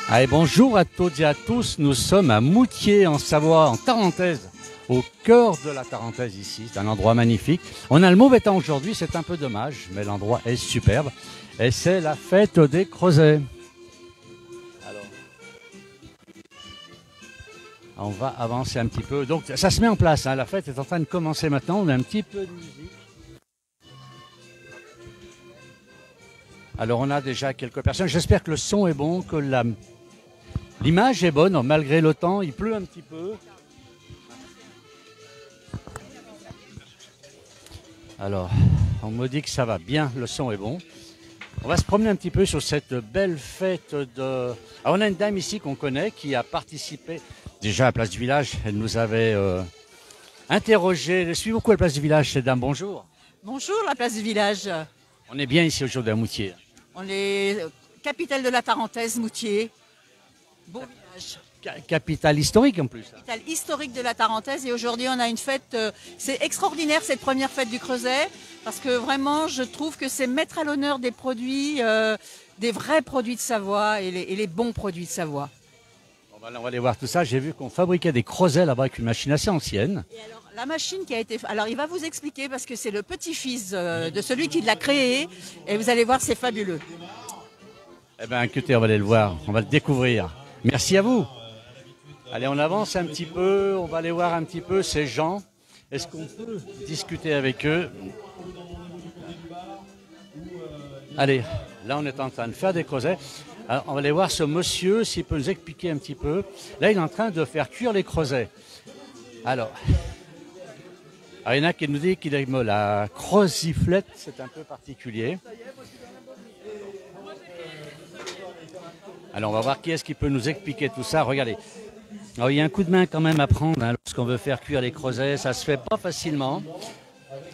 Allez, bonjour à toutes et à tous, nous sommes à Moutier en Savoie, en Tarentaise, au cœur de la Tarentaise ici, c'est un endroit magnifique. On a le mauvais temps aujourd'hui, c'est un peu dommage, mais l'endroit est superbe et c'est la fête des Creusets. Alors, on va avancer un petit peu, donc ça se met en place, hein. La fête est en train de commencer maintenant, on a un petit peu de musique. Alors on a déjà quelques personnes, j'espère que le son est bon, que l'image est bonne, malgré le temps, il pleut un petit peu. Alors, on me dit que ça va bien, le son est bon. On va se promener un petit peu sur cette belle fête de... Alors, on a une dame ici qu'on connaît qui a participé déjà à la place du village. Elle nous avait interrogé. Elle suit beaucoup à la place du village, cette dame. Bonjour. Bonjour, la place du village. On est bien ici aujourd'hui à Moutier. On est capitale de la Tarentaise, Moutier. Beau village. Capitale historique en plus. Capitale historique de la Tarentaise et aujourd'hui on a une fête, c'est extraordinaire cette première fête du Creuset parce que vraiment je trouve que c'est mettre à l'honneur des produits, des vrais produits de Savoie et les bons produits de Savoie. Bon, on va aller voir tout ça, j'ai vu qu'on fabriquait des creusets là-bas avec une machine assez ancienne. Et alors, la machine qui a été... Alors il va vous expliquer parce que c'est le petit-fils de celui qui l'a créé et vous allez voir c'est fabuleux. Eh bien écoutez, on va aller le voir, on va le découvrir. Merci à vous. Allez, on avance un petit peu, on va aller voir un petit peu ces gens. Est-ce qu'on peut discuter avec eux? Allez, là on est en train de faire des creusets. Alors, on va aller voir ce monsieur, s'il peut nous expliquer un petit peu. Là, il est en train de faire cuire les creusets. Alors il y en a qui nous dit qu'il aime la creusiflette, c'est un peu particulier. Alors, on va voir qui est-ce qui peut nous expliquer tout ça. Regardez. Alors, il y a un coup de main quand même à prendre hein, lorsqu'on veut faire cuire les creusets. Ça se fait pas facilement.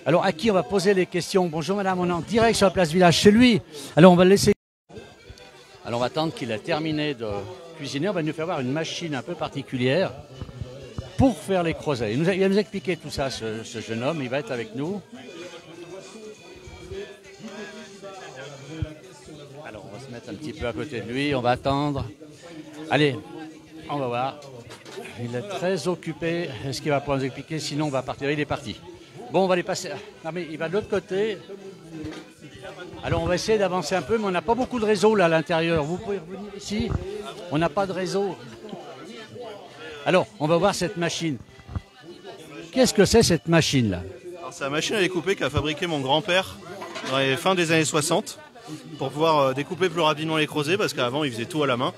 Alors, à qui on va poser les questions? Bonjour madame, on est en direct sur la place du village. C'est lui. Alors, on va le laisser. Alors, on va attendre qu'il ait terminé de cuisiner. On va nous faire voir une machine un peu particulière pour faire les creusets. Il va nous expliquer tout ça, ce jeune homme. Il va être avec nous. Alors, on va se mettre un petit peu à côté de lui. On va attendre. Allez, on va voir. Il est très occupé. Est-ce qu'il va pouvoir nous expliquer? Sinon, on va partir. Il est parti. Bon, on va aller passer. Non, mais il va de l'autre côté. Alors, on va essayer d'avancer un peu, mais on n'a pas beaucoup de réseau là à l'intérieur. Vous pouvez revenir ici. On n'a pas de réseau. Alors, on va voir cette machine. Qu'est-ce que c'est cette machine-là? C'est la machine à découper qu'a fabriqué mon grand-père dans les fins des années 60 pour pouvoir découper plus rapidement les creusets parce qu'avant, il faisait tout à la main.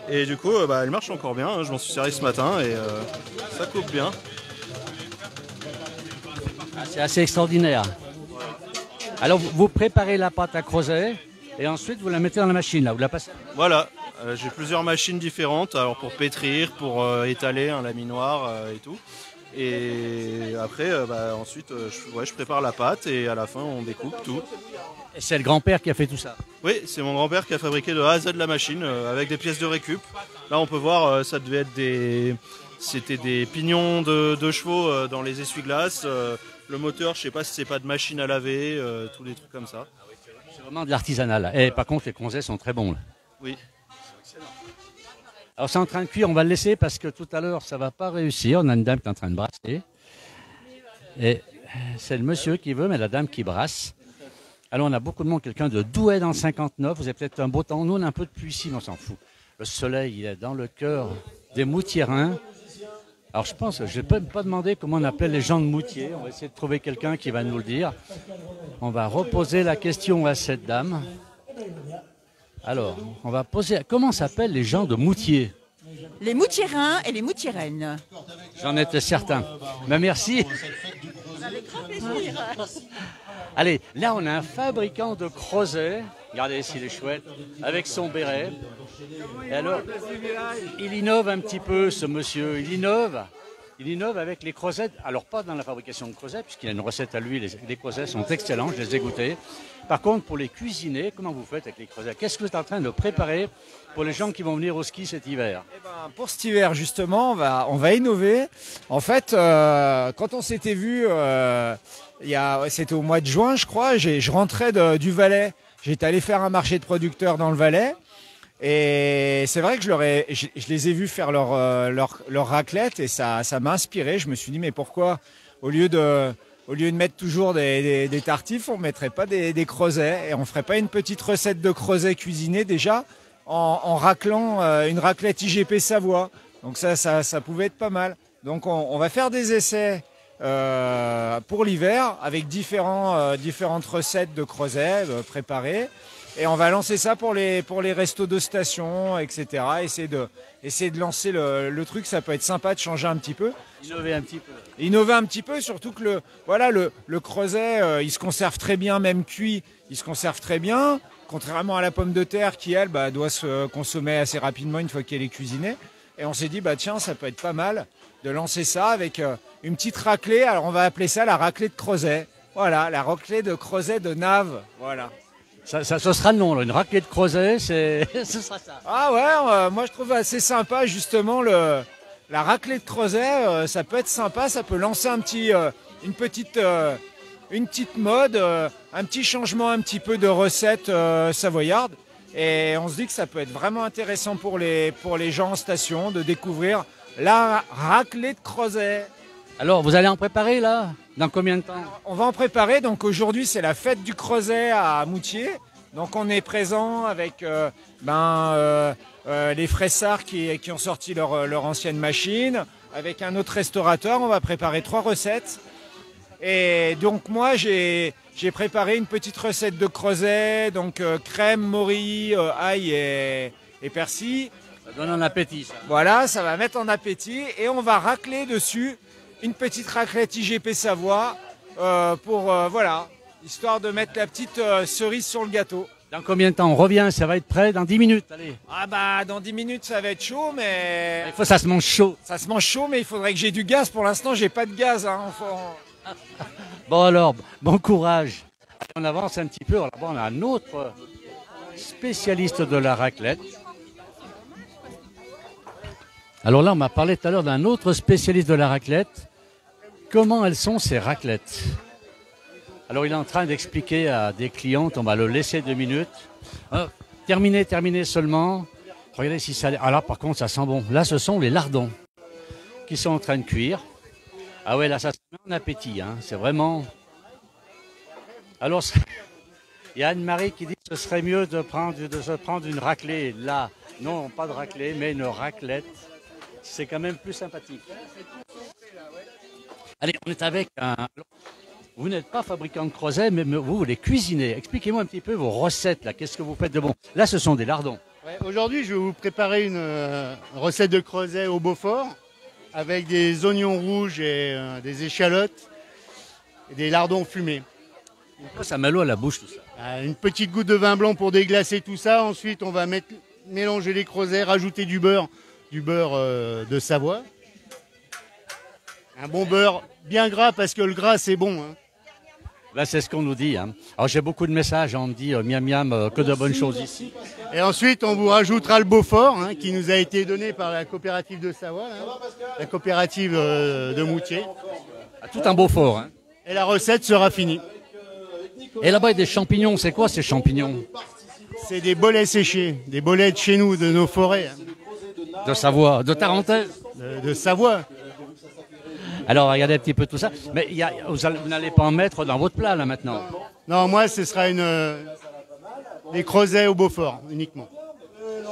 Et du coup, elle marche encore bien, hein. Je m'en suis servi ce matin et ça coupe bien. Ah, c'est assez extraordinaire. Alors, vous préparez la pâte à creuset et ensuite vous la mettez dans la machine, là, vous la passez. Voilà, j'ai plusieurs machines différentes, alors pour pétrir, pour étaler un laminoir et tout. Et après, ensuite, je prépare la pâte et à la fin, on découpe tout. Et c'est le grand-père qui a fait tout ça? Oui, c'est mon grand-père qui a fabriqué de A à Z la machine avec des pièces de récup. Là, on peut voir, ça devait être c'était des pignons de chevaux dans les essuie-glaces. Le moteur, je sais pas si c'est pas de machine à laver, tous les trucs comme ça. C'est vraiment de l'artisanal. Et par contre, les creusets sont très bons là. Oui. Alors c'est en train de cuire, on va le laisser parce que tout à l'heure ça va pas réussir. On a une dame qui est en train de brasser. Et c'est le monsieur qui veut, mais la dame qui brasse. Alors on a beaucoup de monde, quelqu'un de Douai dans le 59. Vous avez peut-être un beau temps. Nous on a un peu de pluie ici, mais on s'en fout. Le soleil il est dans le cœur des Moutierins. Alors je pense, je ne vais pas demander comment on appelle les gens de Moutier. On va essayer de trouver quelqu'un qui va nous le dire. On va reposer la question à cette dame. Alors, on va poser... Comment s'appellent les gens de Moutier? Les Moutierins et les Moutieraines. J'en étais certain. Mais merci. Avec grand plaisir. Allez, là on a un fabricant de creusets. Regardez s'il est chouette. Avec son béret. Et alors, il innove un petit peu ce monsieur. Il innove avec les creusets. Alors pas dans la fabrication de creusets, puisqu'il a une recette à lui. Les creusets sont excellents, je les ai goûtés. Par contre, pour les cuisiner, comment vous faites avec les creusets? Qu'est-ce que vous êtes en train de préparer pour les gens qui vont venir au ski cet hiver? Pour cet hiver, justement, on va innover. En fait, quand on s'était vu, c'était au mois de juin, je crois, je rentrais du Valais. J'étais allé faire un marché de producteurs dans le Valais. Et c'est vrai que je les ai vus faire leur raclette et ça m'a inspiré. Je me suis dit, mais pourquoi, au lieu de mettre toujours des tartifs, on mettrait pas des creusets et on ferait pas une petite recette de creusets cuisinés déjà en raclant une raclette IGP Savoie. Donc ça pouvait être pas mal. Donc on va faire des essais pour l'hiver avec différentes recettes de creusets préparées. Et on va lancer ça pour les restos de station, etc. Essayer de lancer le truc, ça peut être sympa de changer un petit peu. Innover un petit peu. Innover un petit peu, surtout que le creuset, il se conserve très bien, même cuit, il se conserve très bien. Contrairement à la pomme de terre qui, elle, doit se consommer assez rapidement une fois qu'elle est cuisinée. Et on s'est dit, tiens, ça peut être pas mal de lancer ça avec une petite raclée. Alors on va appeler ça la raclée de creuset. Voilà, la raclée de creuset de Naves. Voilà. Ça, ce sera le nom, là. Une raclée de creuset, ce sera ça. Ah ouais, moi je trouve assez sympa justement la raclée de creuset, ça peut être sympa, ça peut lancer une petite mode, un petit changement un petit peu de recette savoyarde. Et on se dit que ça peut être vraiment intéressant pour les gens en station de découvrir la raclée de creuset. Alors, vous allez en préparer là? Dans combien de temps? On va en préparer. Donc aujourd'hui, c'est la fête du creuset à Moutier. Donc on est présent avec les Fressards qui ont sorti leur ancienne machine. Avec un autre restaurateur, on va préparer 3 recettes. Et donc moi, j'ai préparé une petite recette de creuset. Donc crème, morille, ail et persil. Ça donne un appétit, ça. Voilà, ça va mettre en appétit. Et on va racler dessus une petite raclette IGP Savoie histoire de mettre la petite cerise sur le gâteau. Dans combien de temps on revient? Ça va être prêt dans 10 minutes, allez. Ah dans 10 minutes ça va être chaud, mais... Il faut ça se mange chaud. Ça se mange chaud, mais il faudrait que j'ai du gaz. Pour l'instant, j'ai pas de gaz. Bon alors, bon courage. On avance un petit peu. Là-bas, on a un autre spécialiste de la raclette. Alors là, on m'a parlé tout à l'heure d'un autre spécialiste de la raclette. Comment elles sont ces raclettes? Alors il est en train d'expliquer à des clientes, on va le laisser 2 minutes. Terminé seulement. Regardez si ça... Ah là par contre ça sent bon. Là ce sont les lardons qui sont en train de cuire. Ah ouais là ça se met en appétit, hein. C'est vraiment... Alors il y a Anne-Marie qui dit que ce serait mieux de se prendre une raclée là. Non, pas de raclée, mais une raclette. C'est quand même plus sympathique. Allez, on est avec un... Vous n'êtes pas fabricant de creusets, mais vous les cuisinez. Expliquez-moi un petit peu vos recettes, là. Qu'est-ce que vous faites de bon? Là, ce sont des lardons. Ouais, aujourd'hui, je vais vous préparer une recette de creusets au Beaufort avec des oignons rouges et des échalotes et des lardons fumés. Ça met l'eau à la bouche, tout ça. Une petite goutte de vin blanc pour déglacer tout ça. Ensuite, on va mélanger les creusets, rajouter du beurre de Savoie. Un bon beurre bien gras parce que le gras, c'est bon, hein. Là, c'est ce qu'on nous dit, hein. Alors, j'ai beaucoup de messages, on me dit miam miam, que de bonnes choses ici. Et ensuite, on vous rajoutera le Beaufort, hein, qui nous a été donné par la coopérative de Savoie, hein, la coopérative de Moutier. Tout un Beaufort, hein. Et la recette sera finie. Et là-bas, il y a des champignons. C'est quoi ces champignons? C'est des bolets séchés, des bolets de chez nous, de nos forêts. Hein. De Savoie, de Tarentaise. De Savoie. Alors, regardez un petit peu tout ça. Mais vous n'allez pas en mettre dans votre plat, là, maintenant? Non, moi, ce sera des creusets au Beaufort, uniquement.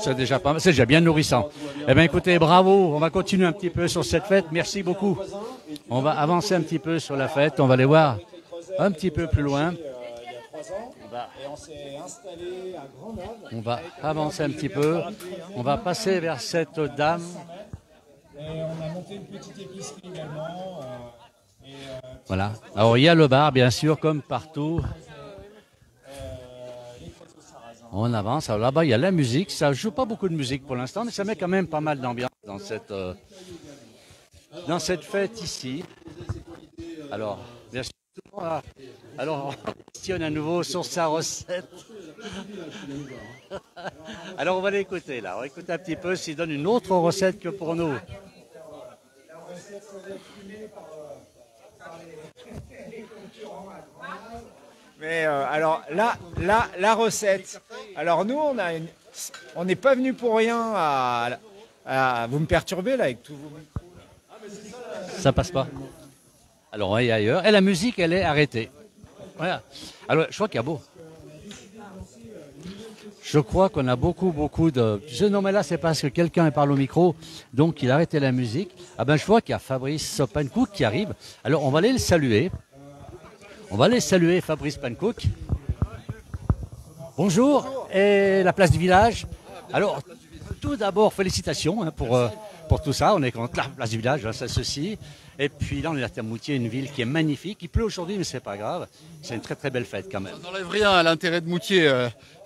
C'est déjà pas mal, c'est déjà bien nourrissant. Eh bien, écoutez, bravo. On va continuer un petit peu sur cette fête. Merci beaucoup. On va avancer un petit peu sur la fête. On va aller voir un petit peu plus loin. On va avancer un petit peu. On va passer vers cette dame. Et on a monté une petite épicerie également. Voilà. Alors il y a le bar, bien sûr, comme partout. On avance. Alors là-bas, il y a la musique. Ça joue pas beaucoup de musique pour l'instant, mais ça met quand même pas mal d'ambiance dans cette fête ici. Alors, bien sûr. Alors, on questionne à nouveau sur sa recette. Alors, on va l'écouter là. On va écouter un petit peu s'il donne une autre recette que pour nous. Mais alors là, la recette. Alors nous, on n'est pas venu pour rien vous me perturbez là avec tout vos... Ça passe pas. Alors on va y ailleurs. Et la musique, elle est arrêtée. Voilà. Alors je crois qu'il y a beau. Je crois qu'on a beaucoup de... Non mais là c'est parce que quelqu'un parle au micro, donc il a arrêté la musique. Ah ben je vois qu'il y a Fabrice Pankouk qui arrive. Alors on va aller le saluer. On va aller saluer Fabrice Pankouk. Bonjour. Et la place du village. Alors tout d'abord félicitations pour tout ça. On est contre la place du village, ça ceci. Et puis là, on est à Moutier, une ville qui est magnifique. Il pleut aujourd'hui, mais c'est pas grave. C'est une très belle fête quand même. Ça n'enlève rien à l'intérêt de Moutier,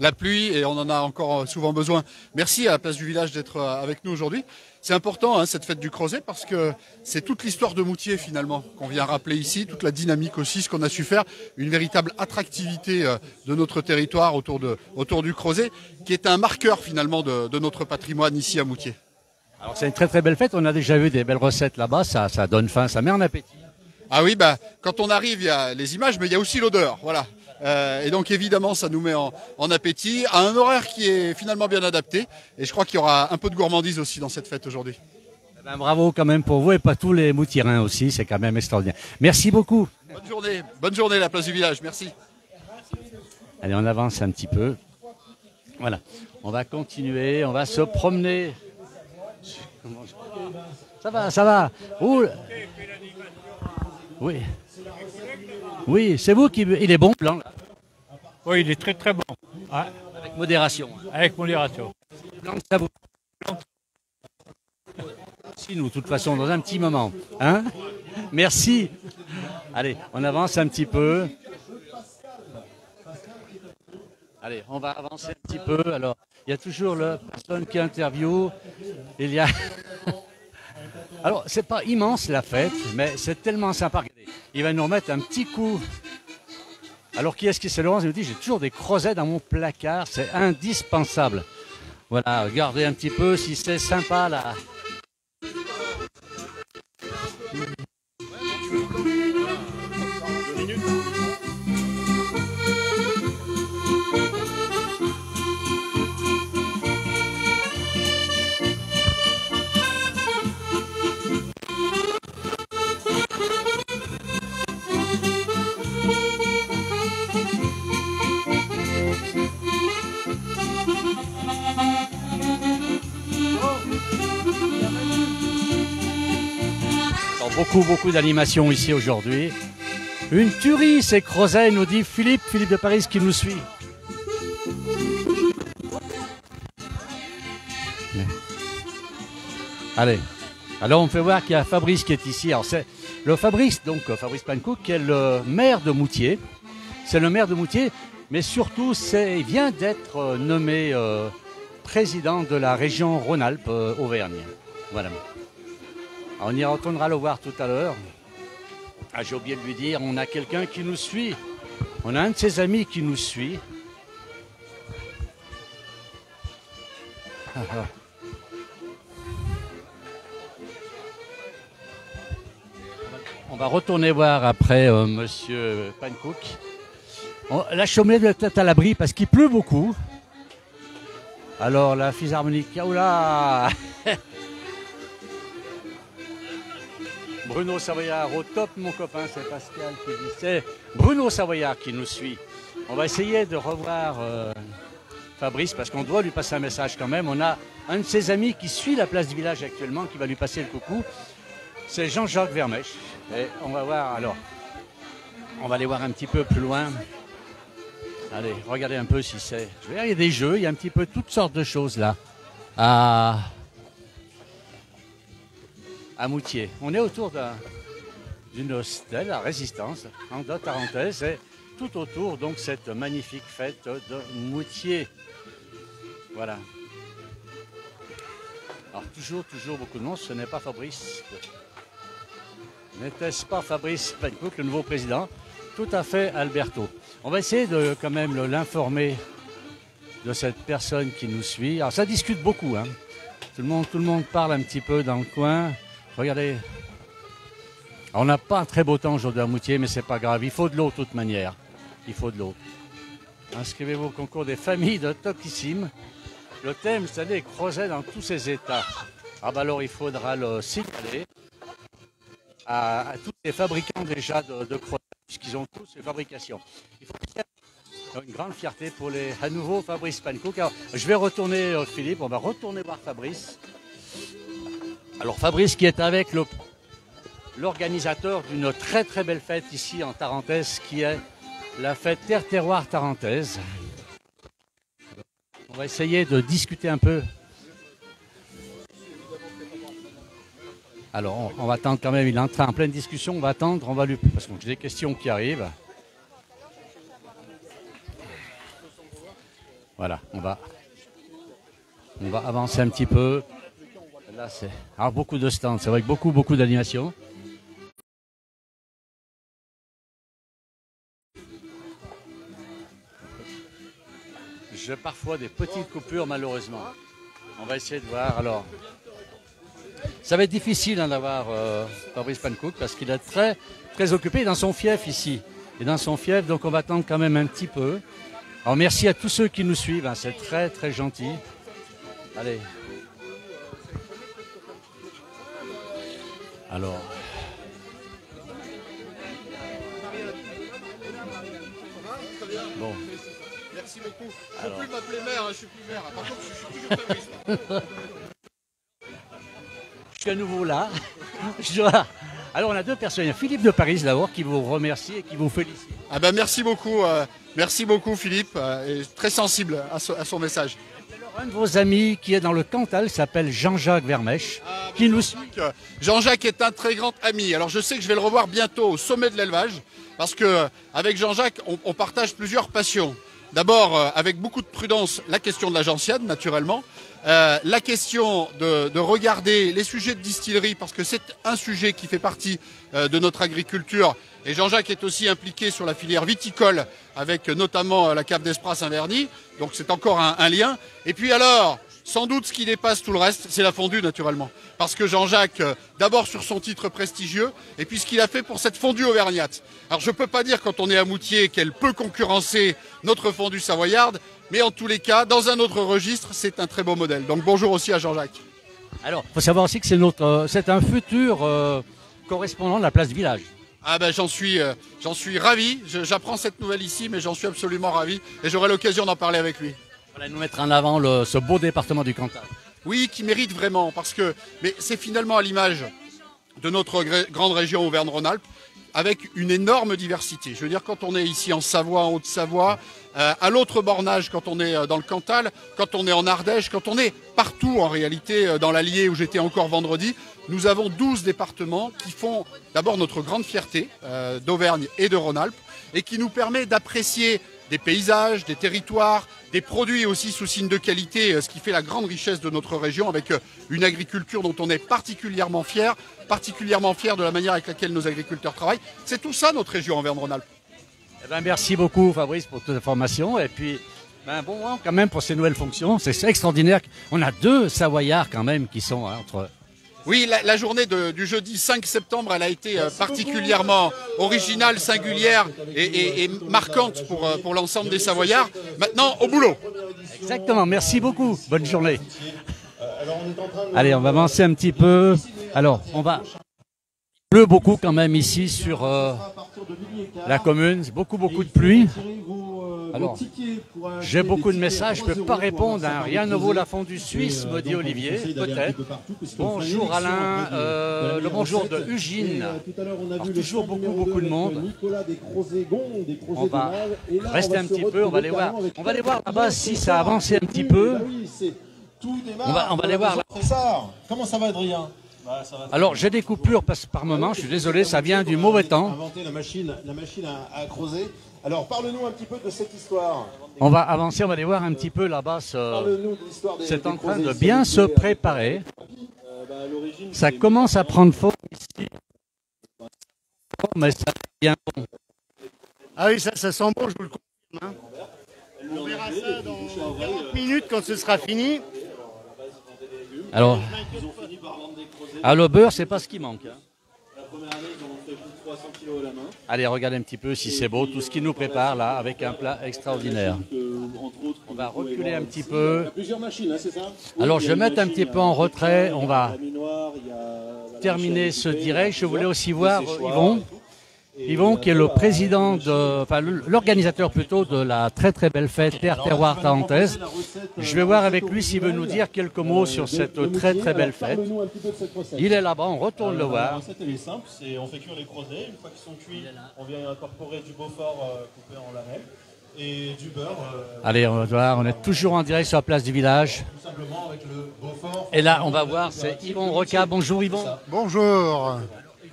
la pluie, et on en a encore souvent besoin. Merci à la place du village d'être avec nous aujourd'hui. C'est important, hein, cette fête du Crozet, parce que c'est toute l'histoire de Moutier finalement qu'on vient rappeler ici, toute la dynamique aussi, ce qu'on a su faire, une véritable attractivité de notre territoire autour du Crozet, qui est un marqueur finalement de notre patrimoine ici à Moutier. Alors c'est une très belle fête, on a déjà vu des belles recettes là-bas, ça donne faim, ça met en appétit. Ah oui, quand on arrive, il y a les images, mais il y a aussi l'odeur, voilà. Et donc évidemment, ça nous met en appétit, à un horaire qui est finalement bien adapté. Et je crois qu'il y aura un peu de gourmandise aussi dans cette fête aujourd'hui. Eh ben, bravo quand même pour vous et pas tous les Moutierins aussi, c'est quand même extraordinaire. Merci beaucoup. Bonne journée la place du village, merci. Allez, on avance un petit peu. Voilà, on va continuer, on va se promener. Ça va. Ouh. Oui. Oui, c'est vous qui... Il est bon, blanc, là. Oui, il est très bon. Ouais. Avec modération. Avec modération. Blanc, ça vous... Si nous, de toute façon, dans un petit moment. Hein? Merci. Allez, on avance un petit peu. Allez, on va avancer un petit peu. Alors, il y a toujours la personne qui interviewe. Il y a... Alors, c'est pas immense la fête, mais c'est tellement sympa. Regardez, il va nous remettre un petit coup. Alors, qui est-ce qui se lance? Il nous dit, j'ai toujours des crozets dans mon placard, c'est indispensable. Voilà, regardez un petit peu si c'est sympa là. Beaucoup d'animations ici aujourd'hui. Une tuerie, c'est Crozet, nous dit Philippe de Paris qui nous suit. Allez, alors on fait voir qu'il y a Fabrice qui est ici. Alors c'est le Fabrice, donc Fabrice Pankouk, qui est le maire de Moutier. C'est le maire de Moutier, mais surtout il vient d'être nommé président de la région Rhône-Alpes Auvergne. Voilà. On y retournera le voir tout à l'heure. Ah, j'ai oublié de lui dire, on a quelqu'un qui nous suit. On a un de ses amis qui nous suit. On va retourner voir après Monsieur Pankouk. La Chaumelette doit être à l'abri parce qu'il pleut beaucoup. Alors la philharmonique, oula. Bruno Savoyard au top, mon copain, c'est Pascal qui dit. C'est Bruno Savoyard qui nous suit. On va essayer de revoir Fabrice parce qu'on doit lui passer un message quand même. On a un de ses amis qui suit la place du village actuellement qui va lui passer le coucou. C'est Jean-Jacques Vermèche. Et on va voir alors. On va aller voir un petit peu plus loin. Allez, regardez un peu si c'est. Je vais dire, il y a des jeux, il y a un petit peu toutes sortes de choses là. À Moutier. On est autour d'une stèle à Résistance, en tarentaise, et tout autour, donc, cette magnifique fête de Moutier. Voilà. Alors, toujours beaucoup de monde, ce n'est pas Fabrice. N'était-ce pas Fabrice Pankouk, le nouveau président? Tout à fait, Alberto. On va essayer de, quand même, l'informer de cette personne qui nous suit. Alors, ça discute beaucoup, hein. Tout le monde parle un petit peu dans le coin. Regardez, on n'a pas un très beau temps aujourd'hui à Moutier, mais c'est pas grave. Il faut de l'eau de toute manière. Il faut de l'eau. Inscrivez-vous au concours des familles de Topissime. Le thème, cette année, est creuset dans tous ses états. Ah bah alors, il faudra le signaler à tous les fabricants déjà de creuset, puisqu'ils ont tous les fabrications. Il faut une grande fierté pour à nouveau Fabrice Pannekoek. Alors, je vais retourner, Philippe, on va retourner voir Fabrice. Alors Fabrice qui est avec l'organisateur d'une très très belle fête ici en Tarentaise, qui est la fête Terre-Terroir Tarentaise. On va essayer de discuter un peu. Alors on va attendre quand même, il est en pleine discussion, on va attendre, on va lui, parce que j'ai des questions qui arrivent. Voilà, on va avancer un petit peu. Là, c'est beaucoup de stands, c'est vrai que beaucoup d'animations. J'ai parfois des petites coupures, malheureusement. On va essayer de voir. Alors, ça va être difficile d'avoir Fabrice Pannekoek parce qu'il est très, très occupé dans son fief ici. Et dans son fief, donc on va attendre quand même un petit peu. Alors merci à tous ceux qui nous suivent, hein, c'est très très gentil. Allez. Alors. Bon. Merci beaucoup. Je ne peux plus m'appeler maire, je suis plus maire. Par contre, je suis toujours Fabrice. Je suis à nouveau là. Alors on a deux personnes. Il y a Philippe de Paris d'abord qui vous remercie et qui vous félicite. Ah ben merci beaucoup Philippe, et très sensible à son message. Alors, un de vos amis qui est dans le Cantal s'appelle Jean-Jacques Vermèche, qui nous suit. Jean-Jacques est un très grand ami. Alors je sais que je vais le revoir bientôt au sommet de l'élevage, parce que avec Jean-Jacques, on partage plusieurs passions. D'abord, avec beaucoup de prudence, la question de la gentiane, naturellement. La question de regarder les sujets de distillerie, parce que c'est un sujet qui fait partie de notre agriculture. Et Jean-Jacques est aussi impliqué sur la filière viticole, avec notamment la cave d'Espras Saint-Verny. Donc c'est encore un lien. Et puis alors, sans doute ce qui dépasse tout le reste, c'est la fondue, naturellement. Parce que Jean-Jacques, d'abord sur son titre prestigieux, et puis ce qu'il a fait pour cette fondue auvergnate. Alors je ne peux pas dire quand on est à Moutier qu'elle peut concurrencer notre fondue savoyarde, mais en tous les cas, dans un autre registre, c'est un très beau modèle. Donc bonjour aussi à Jean-Jacques. Alors, il faut savoir aussi que c'est un futur correspondant de la place du village. Ah ben j'en suis ravi. J'apprends cette nouvelle ici, mais j'en suis absolument ravi, et j'aurai l'occasion d'en parler avec lui. Voilà, nous mettre en avant ce beau département du Cantal. Oui, qui mérite vraiment, mais c'est finalement à l'image de notre grande région Auvergne-Rhône-Alpes, avec une énorme diversité. Je veux dire, quand on est ici en Savoie, en Haute-Savoie, à l'autre bornage, quand on est dans le Cantal, quand on est en Ardèche, quand on est partout en réalité, dans l'Allier où j'étais encore vendredi, nous avons 12 départements qui font d'abord notre grande fierté d'Auvergne et de Rhône-Alpes, et qui nous permet d'apprécier des paysages, des territoires, des produits aussi sous signe de qualité, ce qui fait la grande richesse de notre région, avec une agriculture dont on est particulièrement fier de la manière avec laquelle nos agriculteurs travaillent. C'est tout ça notre région Auvergne-Rhône-Alpes. Eh ben, merci beaucoup Fabrice pour toute l'information, et puis bon vent quand même pour ces nouvelles fonctions. C'est extraordinaire. On a deux Savoyards quand même qui sont entre... Oui, la journée du jeudi 5 septembre, elle a été particulièrement originale, singulière et marquante pour l'ensemble des Savoyards. Maintenant, au boulot. Exactement, merci beaucoup. Bonne journée. Allez, on va avancer un petit peu. Alors, il pleut beaucoup quand même ici sur la commune. Beaucoup de pluie. Alors, j'ai beaucoup de messages, je ne peux pas répondre. Hein. Rien ne vaut la fondue suisse, me dit Olivier, peut-être. Bonjour Alain, le bonjour de Eugène. Alors, toujours beaucoup de monde. On va rester un petit peu, on va aller voir. On va aller voir là-bas si ça a avancé un petit peu. On va aller voir là. Comment ça va, Adrien? Alors, j'ai des coupures par moment, je suis désolé, ça vient du mauvais temps. Inventer la machine à creuser. Alors, parle-nous un petit peu de cette histoire. On va avancer, on va aller voir un petit peu là-bas. C'est en train de bien se préparer. Ça commence à prendre forme ici. Mais ça devient bon. Ah oui, ça sent bon, je vous le confirme. Hein. On verra ça dans 40 minutes quand ce sera fini. Alors le beurre, c'est pas ce qui manque. Hein. La première année, ils ont fait plus de 300 kilos à la main. Allez, regardez un petit peu si c'est beau, tout ce qu'il nous prépare là, avec un plat extraordinaire. On va reculer un petit peu. Alors, je vais mettre un petit peu en retrait. On va terminer ce direct. Je voulais aussi voir Yvon. Yvon, qui est le président enfin l'organisateur plutôt de la très très belle fête Terre Terroir Tarentaise. Je vais voir avec lui s'il veut nous dire quelques mots sur cette très très belle fête. Il est là-bas, on retourne le voir. La recette elle est simple, on fait cuire les crozets. Une fois qu'ils sont cuits, on vient incorporer du Beaufort coupé en lamelles et du beurre. Allez, on va voir, on est toujours en direct sur la place du village. Tout simplement avec le Beaufort. Et là, on va voir, c'est Yvon Roca. Bonjour Yvon. Bonjour.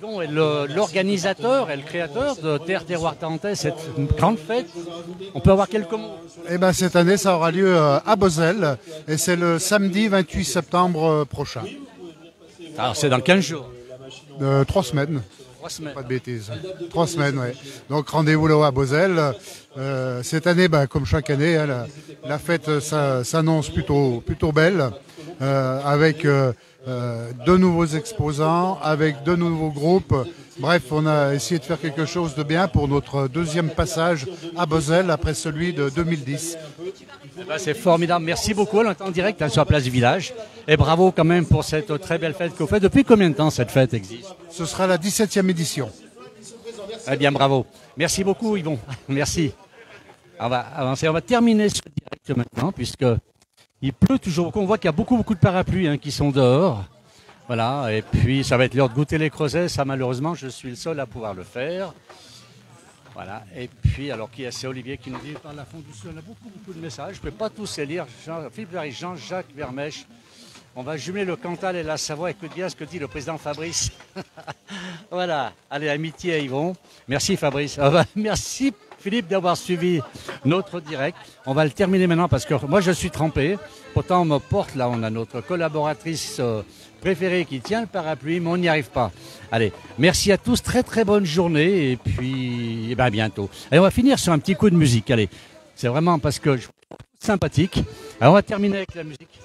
Yvon est l'organisateur et le créateur de Terre Terroir Tarentaise, cette grande fête. On peut avoir quelques mots? Eh ben, cette année, ça aura lieu à Beauzelle et c'est le samedi 28 septembre prochain. Alors, c'est dans 15 jours. 3 semaines. 3 semaines. Pas de bêtises. 3 semaines, oui. Donc rendez-vous là à Beauzelle. Cette année, comme chaque année, hein, la fête s'annonce plutôt belle, avec 2 nouveaux exposants, avec 2 nouveaux groupes. Bref, on a essayé de faire quelque chose de bien pour notre 2e passage à Beauzelle après celui de 2010. C'est formidable. Merci beaucoup. On est en direct sur la place du village. Et bravo quand même pour cette très belle fête que vous faites. Depuis combien de temps cette fête existe? Ce sera la 17e édition. Eh bien, bravo. Merci beaucoup, Yvon. Merci. On va avancer. On va terminer ce direct maintenant, puisque il pleut toujours beaucoup. On voit qu'il y a beaucoup de parapluies qui sont dehors. Voilà. Et puis, ça va être l'heure de goûter les creusets. Ça, malheureusement, je suis le seul à pouvoir le faire. Voilà. Et puis, alors, c'est Olivier qui nous dit par la fond du sol. On a beaucoup de messages. Je ne peux pas tous les lire. Philippe Jarry, Jean-Jacques Vermèche. On va jumeler le Cantal et la Savoie. Écoute bien ce que dit le président Fabrice. Voilà. Allez, amitié à Yvon. Merci Fabrice. Merci Philippe d'avoir suivi notre direct. On va le terminer maintenant parce que moi je suis trempé. Pourtant on me porte là, on a notre collaboratrice préférée qui tient le parapluie, mais on n'y arrive pas. Allez, merci à tous. Très très bonne journée et puis à bientôt. Allez, on va finir sur un petit coup de musique. Allez, c'est vraiment parce que je trouve sympathique. Alors on va terminer avec la musique.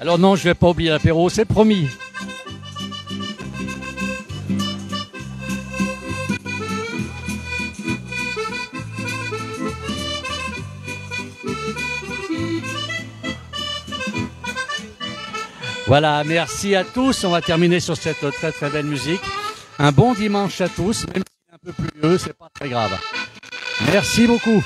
Alors non, je vais pas oublier l'apéro, c'est promis. Voilà, merci à tous. On va terminer sur cette très très belle musique. Un bon dimanche à tous, même si c'est un peu pluvieux, c'est pas très grave. Merci beaucoup.